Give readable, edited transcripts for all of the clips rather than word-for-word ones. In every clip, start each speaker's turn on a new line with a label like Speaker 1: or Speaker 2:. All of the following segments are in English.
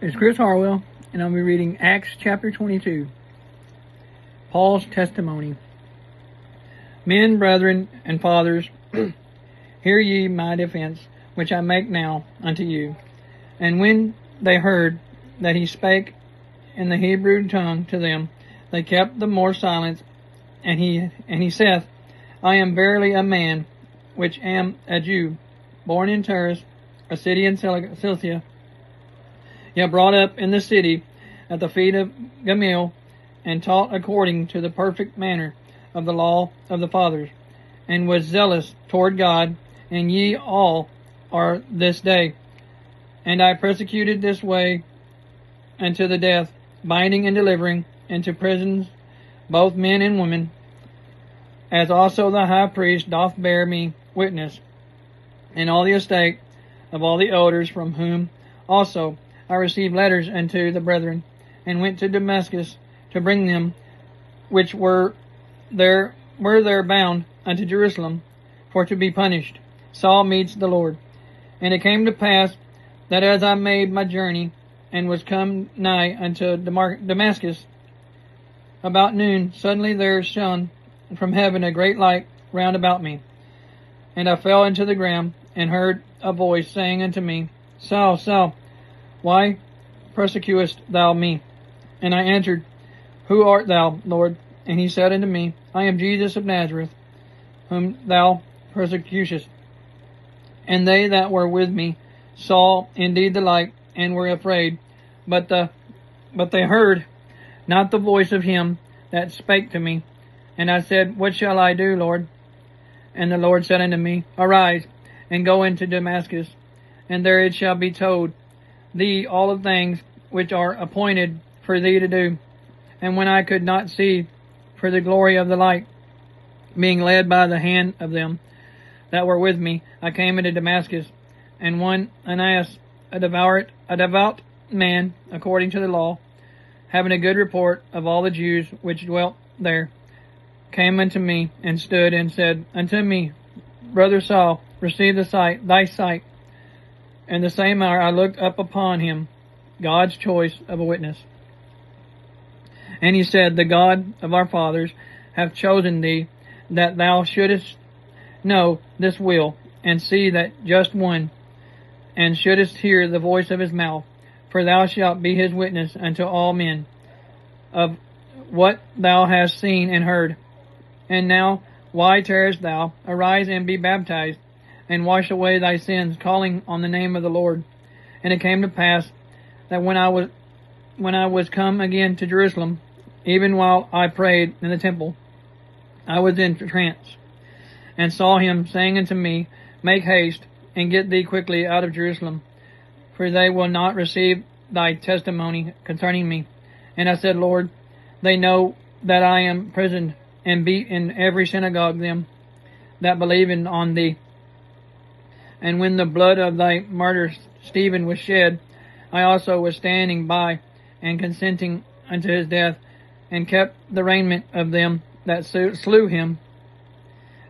Speaker 1: It's Chris Harwell, and I'll be reading Acts chapter 22. Paul's testimony. Men, brethren, and fathers, hear ye my defense, which I make now unto you. And when they heard that he spake in the Hebrew tongue to them, they kept the more silence. And he saith, I am verily a man, which am a Jew, born in Tarsus, a city in Cilicia, yet brought up in the city at the feet of Gamaliel, and taught according to the perfect manner of the law of the fathers, and was zealous toward God, and ye all are this day. And I persecuted this way unto the death, binding and delivering into prisons both men and women, as also the high priest doth bear me witness, and all the estate of all the elders, from whom also I received letters unto the brethren, and went to Damascus to bring them which were there bound unto Jerusalem, for to be punished. Saul meets the Lord. And it came to pass that as I made my journey, and was come nigh unto Damascus, about noon, suddenly there shone from heaven a great light round about me. And I fell into the ground, and heard a voice saying unto me, Saul, Saul, why persecutest thou me? And I answered, Who art thou, Lord? And he said unto me, I am Jesus of Nazareth, whom thou persecutest. And they that were with me saw indeed the light, and were afraid, but they heard not the voice of him that spake to me. And I said, What shall I do, Lord? And the Lord said unto me, Arise, and go into Damascus, and there it shall be told thee all of things which are appointed for thee to do. And when I could not see for the glory of the light, being led by the hand of them that were with me, I came into Damascus, and one Ananias, a devout man according to the law, having a good report of all the Jews which dwelt there, came unto me, and stood, and said unto me, Brother Saul, receive thy sight. And the same hour I looked up upon him, God's choice of a witness. And he said, The God of our fathers hath chosen thee, that thou shouldest know this will, and see that just one, and shouldest hear the voice of his mouth. For thou shalt be his witness unto all men of what thou hast seen and heard. And now, why tarriest thou? Arise and be baptized, and wash away thy sins, calling on the name of the Lord. And it came to pass that when I was come again to Jerusalem, even while I prayed in the temple, I was in trance, and saw him saying unto me, Make haste, and get thee quickly out of Jerusalem, for they will not receive thy testimony concerning me. And I said, Lord, they know that I am imprisoned, and beat in every synagogue them that believe on thee. And when the blood of thy martyr Stephen was shed, I also was standing by, and consenting unto his death, and kept the raiment of them that slew him.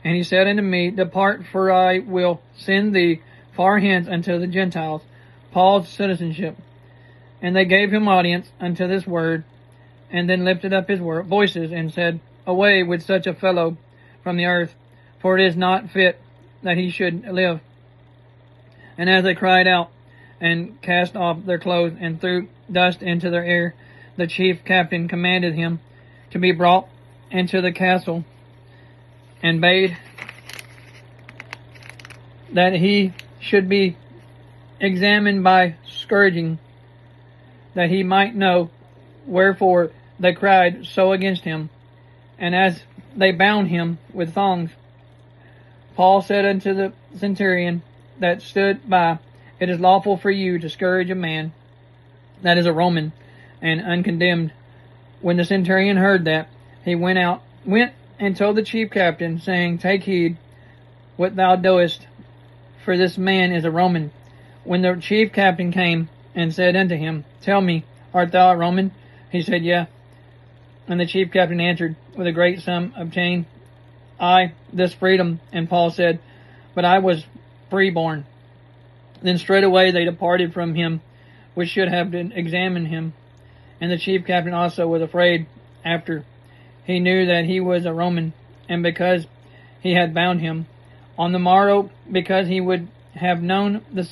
Speaker 1: And he said unto me, Depart, for I will send thee far hence unto the Gentiles, Paul's citizenship. And they gave him audience unto this word, and then lifted up his voices, and said, Away with such a fellow from the earth, for it is not fit that he should live. And as they cried out, and cast off their clothes, and threw dust into their air, the chief captain commanded him to be brought into the castle, and bade that he should be examined by scourging, that he might know wherefore they cried so against him. And as they bound him with thongs, Paul said unto the centurion that stood by, It is lawful for you to scourge a man that is a Roman, and uncondemned. When the centurion heard that, he went and told the chief captain, saying, Take heed what thou doest, for this man is a Roman. When the chief captain came and said unto him, Tell me, art thou a Roman? He said, Yea. And the chief captain answered, With a great sum obtained I this freedom. And Paul said, But I was freeborn. Then straightway they departed from him which should have been examined him. And the chief captain also was afraid after he knew that he was a Roman, and because he had bound him. On the morrow, because he would have known the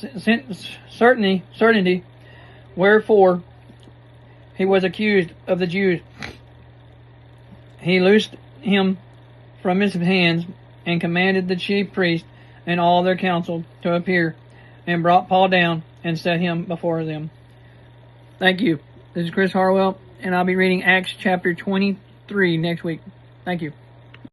Speaker 1: certainty wherefore he was accused of the Jews, he loosed him from his hands, and commanded the chief priest and all their council to appear, and brought Paul down and set him before them. Thank you. This is Chris Harwell, and I'll be reading Acts chapter 23 next week. Thank you.